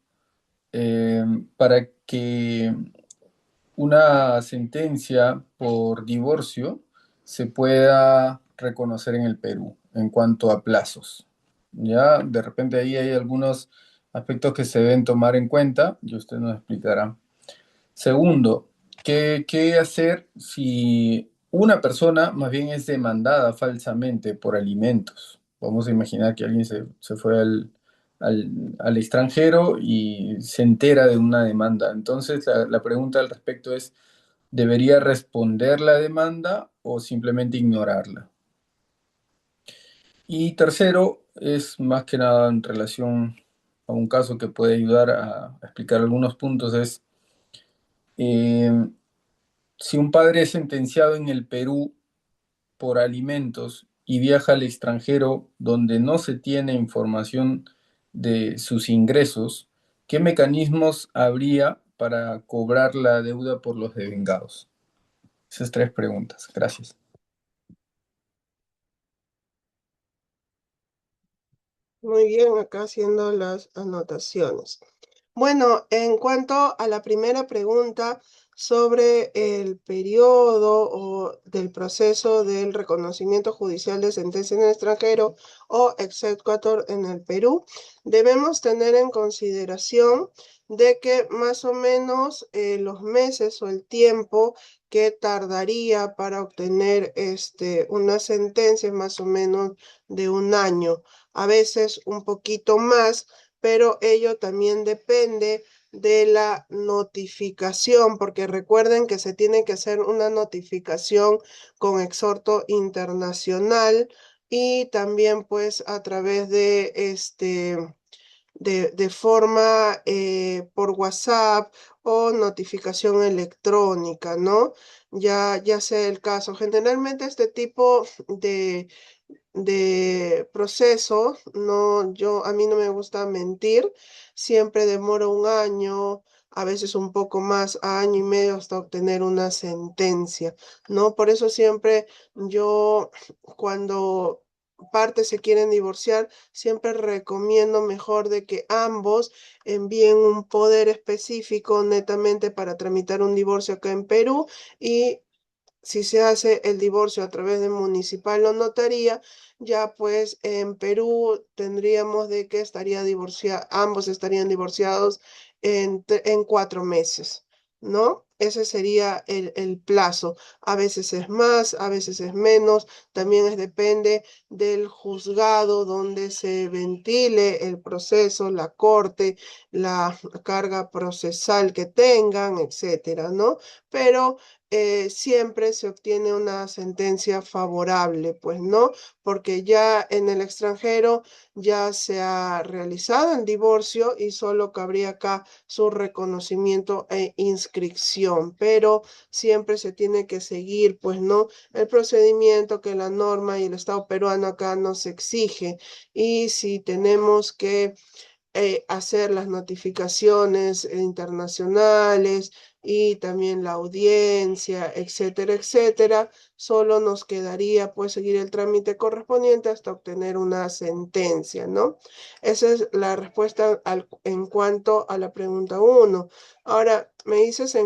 para que una sentencia por divorcio se pueda reconocer en el Perú en cuanto a plazos? Ya, de repente ahí hay algunos aspectos que se deben tomar en cuenta y usted nos explicará. Segundo, ¿qué hacer si una persona más bien es demandada falsamente por alimentos? Vamos a imaginar que alguien se fue al extranjero y se entera de una demanda. Entonces, la pregunta al respecto es, ¿debería responder la demanda o simplemente ignorarla? Y tercero, es más que nada en relación a un caso que puede ayudar a explicar algunos puntos, es eh, si un padre es sentenciado en el Perú por alimentos y viaja al extranjero donde no se tiene información de sus ingresos, ¿qué mecanismos habría para cobrar la deuda por los devengados? Esas tres preguntas. Gracias. Muy bien, acá haciendo las anotaciones. Bueno, en cuanto a la primera pregunta sobre el periodo o del proceso del reconocimiento judicial de sentencia en el extranjero o exequatur en el Perú, debemos tener en consideración de que más o menos los meses o el tiempo que tardaría para obtener una sentencia es más o menos de un año, a veces un poquito más, pero ello también depende de la notificación, porque recuerden que se tiene que hacer una notificación con exhorto internacional y también pues a través de de forma por WhatsApp o notificación electrónica, ¿no? Ya sea el caso. Generalmente este tipo de proceso, no, a mí no me gusta mentir, siempre demoro un año, a veces un poco más, año y medio hasta obtener una sentencia, ¿no? Por eso siempre yo, cuando partes se quieren divorciar, siempre recomiendo mejor de que ambos envíen un poder específico netamente para tramitar un divorcio acá en Perú y si se hace el divorcio a través de municipal o notaría, ya pues en Perú tendríamos de que ambos estarían divorciados en 4 meses, ¿no? Ese sería el plazo. A veces es más, a veces es menos. También depende del juzgado donde se ventile el proceso, la corte, la carga procesal que tengan, etcétera, ¿no? Pero siempre se obtiene una sentencia favorable, pues no, porque ya en el extranjero ya se ha realizado el divorcio y solo cabría acá su reconocimiento e inscripción, pero siempre se tiene que seguir, pues no, el procedimiento que la norma y el Estado peruano acá nos exige. Y si tenemos que hacer las notificaciones internacionales y también la audiencia, etcétera, etcétera. Solo nos quedaría pues seguir el trámite correspondiente hasta obtener una sentencia, ¿no? Esa es la respuesta en cuanto a la pregunta uno. Ahora, me dices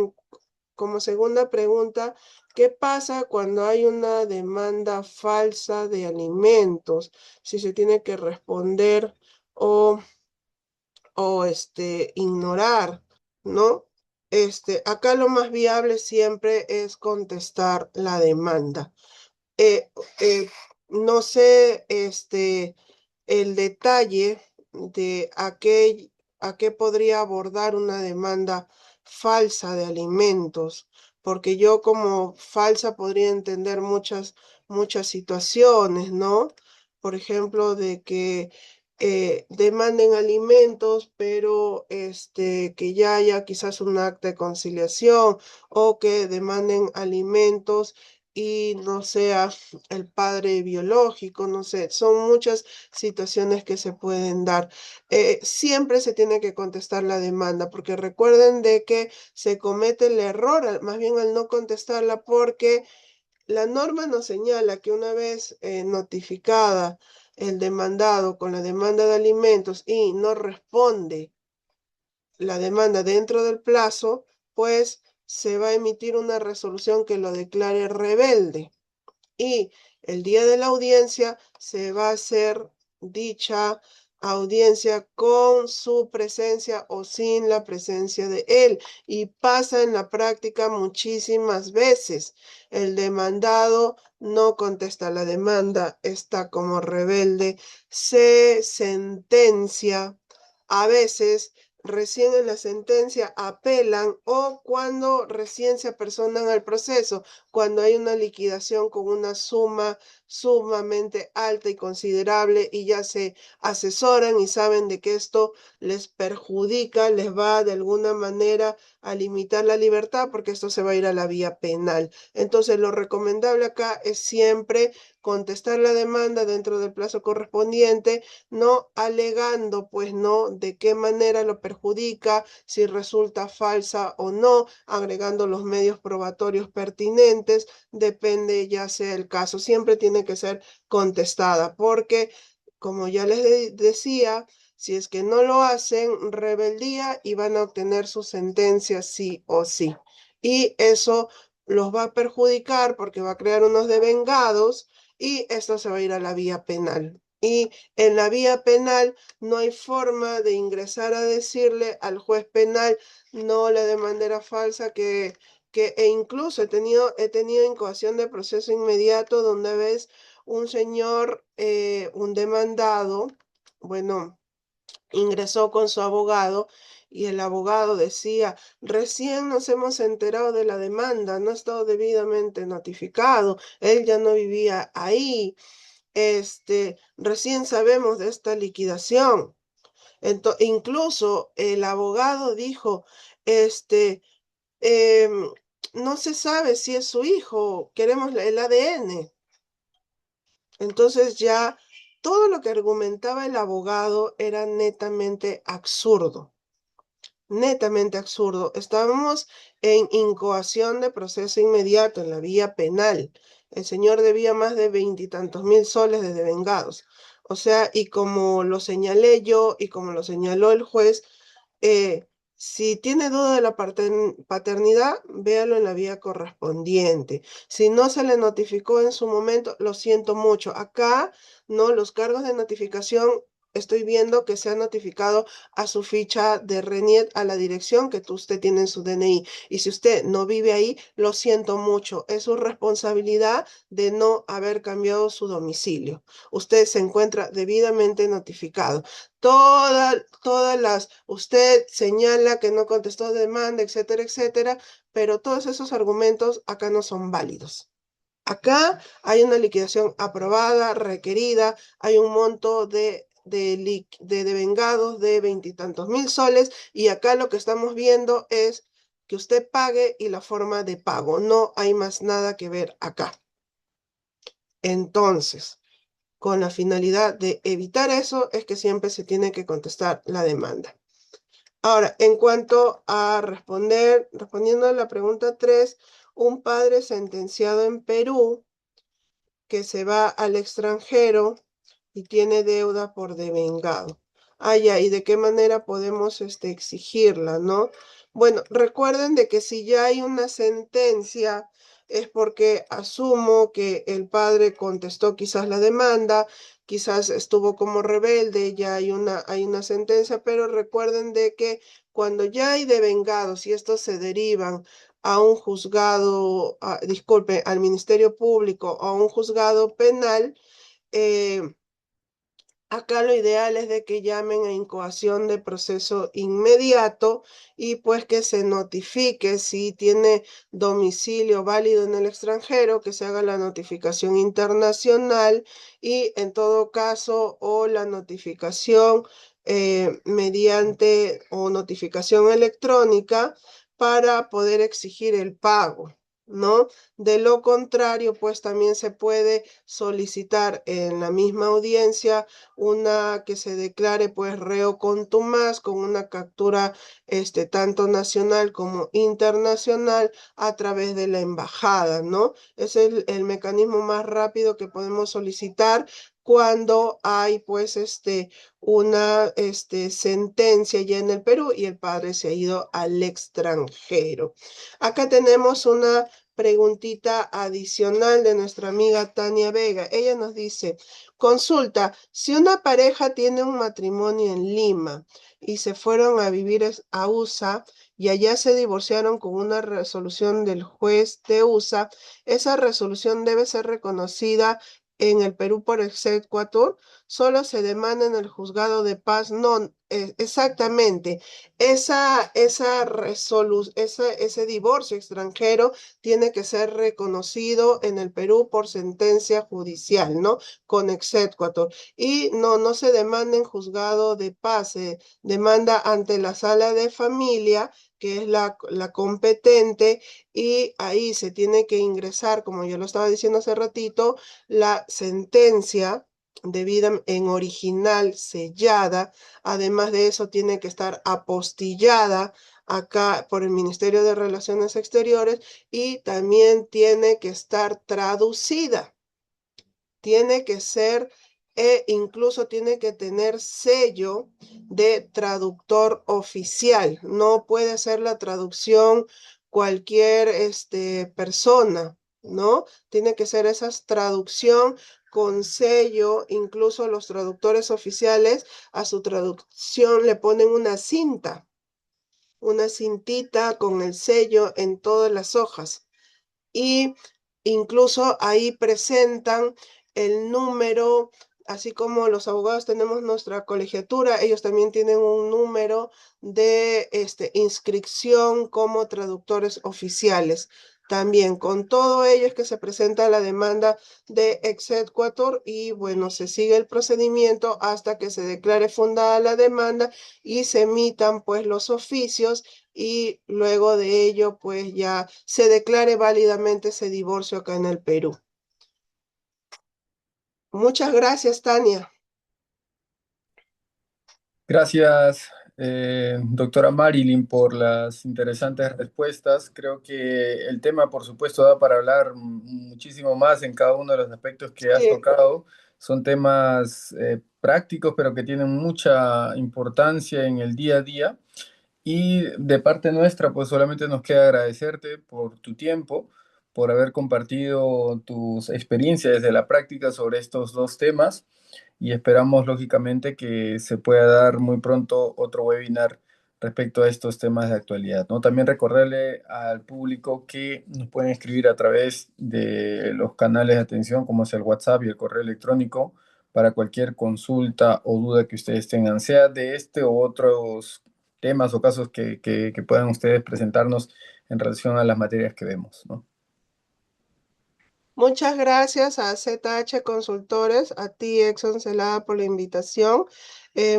como segunda pregunta, ¿qué pasa cuando hay una demanda falsa de alimentos? Si se tiene que responder o ignorar, ¿no? Acá lo más viable siempre es contestar la demanda. Eh, eh, no sé, el detalle de aquel a qué podría abordar una demanda falsa de alimentos, porque yo como falsa podría entender muchas situaciones, ¿no? Por ejemplo, de que demanden alimentos, pero que ya haya quizás un acta de conciliación o que demanden alimentos y no sea el padre biológico, no sé, son muchas situaciones que se pueden dar. Siempre se tiene que contestar la demanda, porque recuerden de que se comete el error, más bien al no contestarla, porque la norma nos señala que una vez notificada el demandado con la demanda de alimentos y no responde la demanda dentro del plazo, pues se va a emitir una resolución que lo declare rebelde y el día de la audiencia se va a hacer dicha audiencia con su presencia o sin la presencia de él. Y pasa en la práctica muchísimas veces. El demandado no contesta la demanda, está como rebelde, se sentencia. A veces recién en la sentencia apelan o cuando recién se apersonan al proceso, cuando hay una liquidación con una suma sumamente alta y considerable y ya se asesoran y saben de que esto les perjudica, les va de alguna manera a limitar la libertad porque esto se va a ir a la vía penal. Entonces, lo recomendable acá es siempre contestar la demanda dentro del plazo correspondiente, no alegando, pues, no, de qué manera lo perjudica, si resulta falsa o no, agregando los medios probatorios pertinentes, depende ya sea el caso. Siempre tiene que ser contestada, porque, como ya les decía, si es que no lo hacen, rebeldía y van a obtener su sentencia sí o sí. Y eso los va a perjudicar porque va a crear unos devengados y esto se va a ir a la vía penal. Y en la vía penal no hay forma de ingresar a decirle al juez penal, no, la demanda era falsa, e incluso he tenido incoación de proceso inmediato donde ves un señor, un demandado, bueno, ingresó con su abogado y el abogado decía, recién nos hemos enterado de la demanda, no ha estado debidamente notificado, él ya no vivía ahí, recién sabemos de esta liquidación. Incluso el abogado dijo, em, no se sabe si es su hijo, queremos el ADN. Entonces ya todo lo que argumentaba el abogado era netamente absurdo. Estábamos en incoación de proceso inmediato en la vía penal. El señor debía más de veintitantos mil soles de devengados. O sea, y como lo señalé yo y como lo señaló el juez, eh, si tiene duda de la paternidad, véalo en la vía correspondiente. Si no se le notificó en su momento, lo siento mucho. Acá, no, los cargos de notificación, estoy viendo que se ha notificado a su ficha de RENIET a la dirección que usted tiene en su DNI. Y si usted no vive ahí, lo siento mucho. Es su responsabilidad de no haber cambiado su domicilio. Usted se encuentra debidamente notificado. Usted señala que no contestó demanda, etcétera, etcétera, pero todos esos argumentos acá no son válidos. Acá hay una liquidación aprobada, requerida, hay un monto de devengados de veintitantos mil soles y acá lo que estamos viendo es que usted pague y la forma de pago. No hay más nada que ver acá. Entonces, con la finalidad de evitar eso, es que siempre se tiene que contestar la demanda. Ahora, en cuanto a respondiendo a la pregunta 3, un padre sentenciado en Perú que se va al extranjero y tiene deuda por devengado. Ah, ya, ¿y de qué manera podemos exigirla, no? Bueno, recuerden de que si ya hay una sentencia es porque asumo que el padre contestó quizás la demanda, quizás estuvo como rebelde, ya hay una sentencia, pero recuerden de que cuando ya hay devengados y estos se derivan a un juzgado, disculpe, al Ministerio Público o a un juzgado penal, eh, Acá lo ideal es de que llamen a incoación de proceso inmediato y pues que se notifique si tiene domicilio válido en el extranjero, que se haga la notificación internacional y en todo caso o la notificación mediante o notificación electrónica para poder exigir el pago, ¿no? De lo contrario, pues también se puede solicitar en la misma audiencia una que se declare pues reo contumaz con una captura tanto nacional como internacional a través de la embajada, ¿no? Ese es el mecanismo más rápido que podemos solicitar cuando hay pues una sentencia ya en el Perú y el padre se ha ido al extranjero. Acá tenemos una preguntita adicional de nuestra amiga Tania Vega. Ella nos dice, consulta, si una pareja tiene un matrimonio en Lima y se fueron a vivir a USA y allá se divorciaron con una resolución del juez de USA, esa resolución debe ser reconocida en el Perú por exequatur, solo se demanda en el juzgado de paz. No, exactamente. Ese divorcio extranjero tiene que ser reconocido en el Perú por sentencia judicial, ¿no? Con exequatur. Y no se demanda en juzgado de paz, se demanda ante la sala de familia, que es la competente, y ahí se tiene que ingresar, como yo lo estaba diciendo hace ratito, la sentencia debida en original sellada. Además de eso, tiene que estar apostillada acá por el Ministerio de Relaciones Exteriores y también tiene que estar traducida. Tiene que ser e incluso tiene que tener sello de traductor oficial. No puede ser la traducción cualquier persona, ¿no? Tiene que ser esa traducción con sello. Incluso los traductores oficiales a su traducción le ponen una cintita con el sello en todas las hojas y incluso ahí presentan el número, así como los abogados tenemos nuestra colegiatura, ellos también tienen un número de inscripción como traductores oficiales. También con todo ello es que se presenta la demanda de exequatur y bueno, se sigue el procedimiento hasta que se declare fundada la demanda y se emitan pues los oficios y luego de ello pues ya se declare válidamente ese divorcio acá en el Perú. Muchas gracias, Tania. Gracias, doctora Marilyn, por las interesantes respuestas. Creo que el tema, por supuesto, da para hablar muchísimo más en cada uno de los aspectos que has Sí. tocado. Son temas prácticos, pero que tienen mucha importancia en el día a día. Y de parte nuestra, pues solamente nos queda agradecerte por tu tiempo, por haber compartido tus experiencias desde la práctica sobre estos dos temas y esperamos lógicamente que se pueda dar muy pronto otro webinar respecto a estos temas de actualidad, ¿no? También recordarle al público que nos pueden escribir a través de los canales de atención como es el WhatsApp y el correo electrónico para cualquier consulta o duda que ustedes tengan, sea de este o otros temas o casos que puedan ustedes presentarnos en relación a las materias que vemos, ¿no? Muchas gracias a ZH Consultores, a ti, Exxon Celada, por la invitación.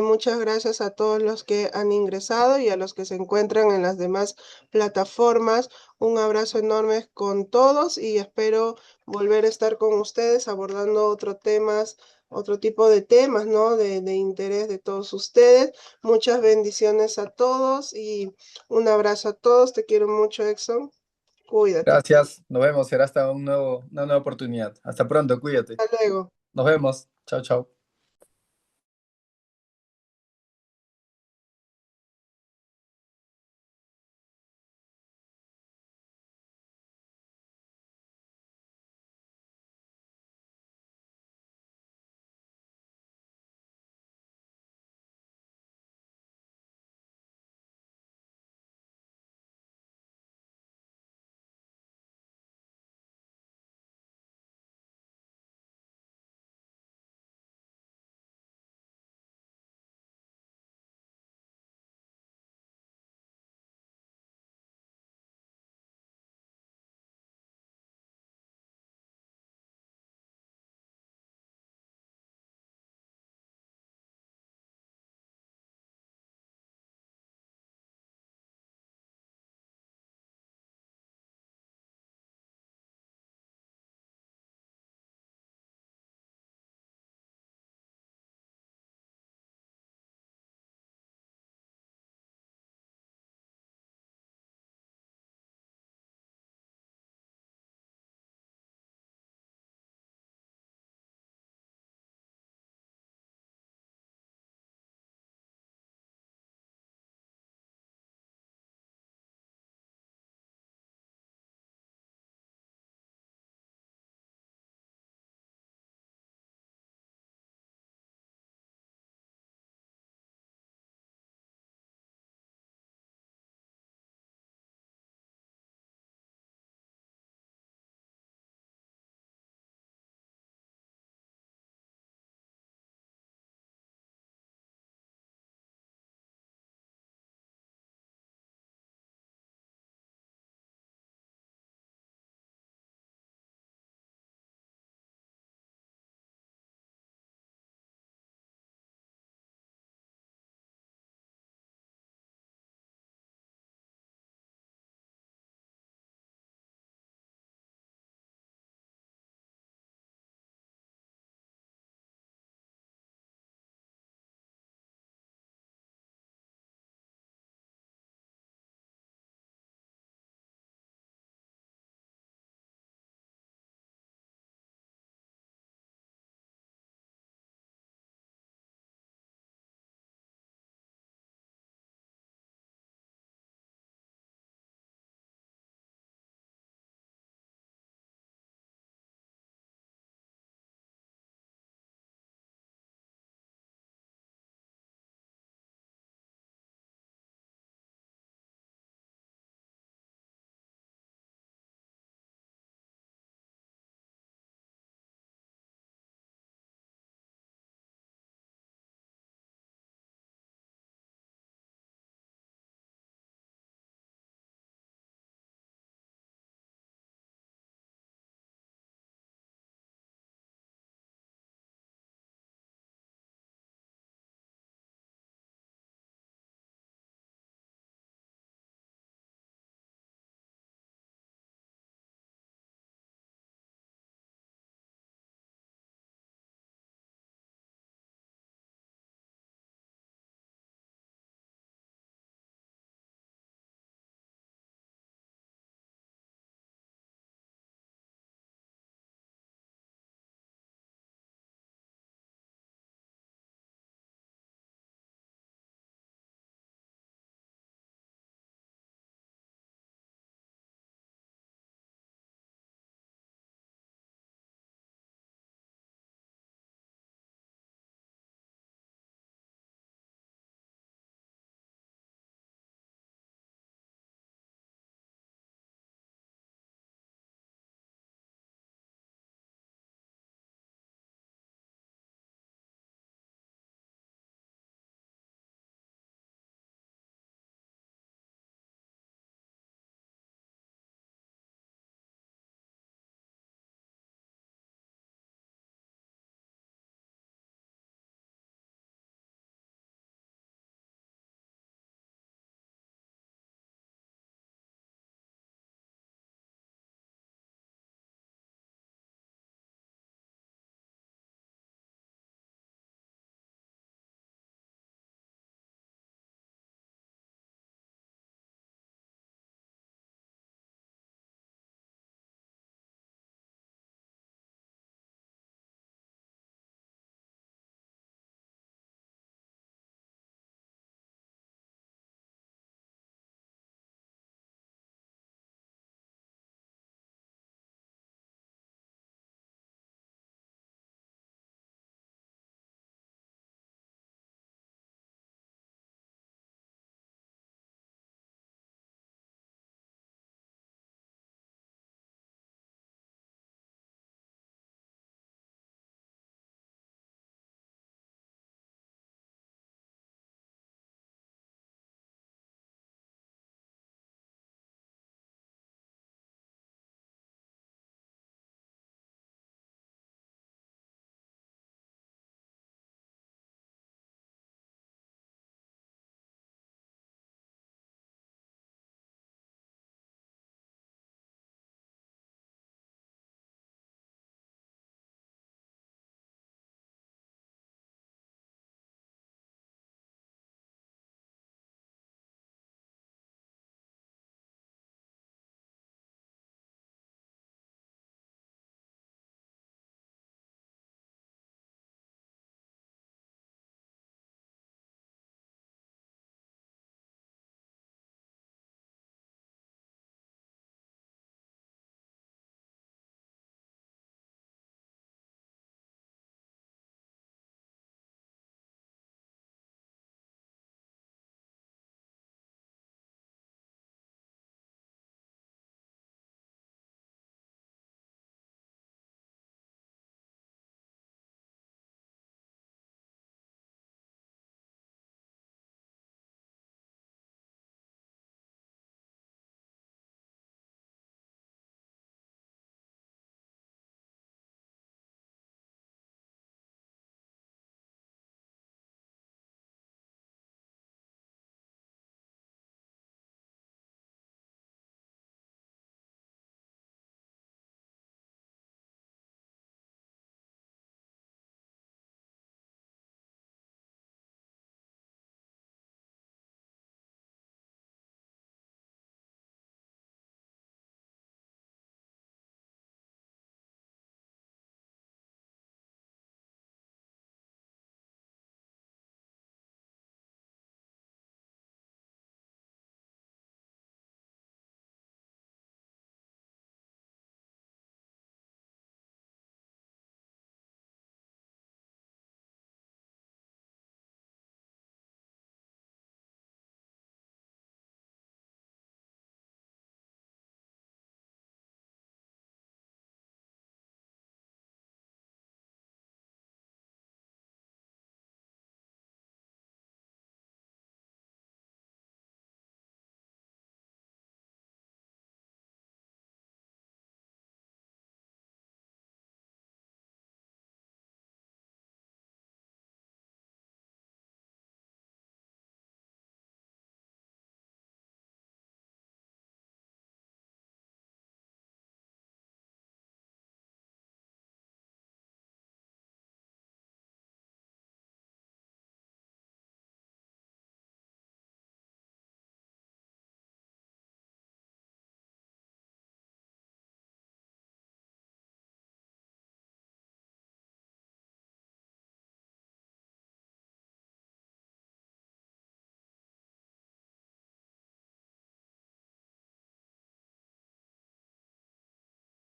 Muchas gracias a todos los que han ingresado y a los que se encuentran en las demás plataformas. Un abrazo enorme con todos y espero volver a estar con ustedes abordando otro tipo de temas, ¿no? De interés de todos ustedes. Muchas bendiciones a todos y un abrazo a todos. Te quiero mucho, Exxon. Cuídate. Gracias, nos vemos, será hasta una nueva oportunidad. Hasta pronto, cuídate. Hasta luego. Nos vemos, chao, chao.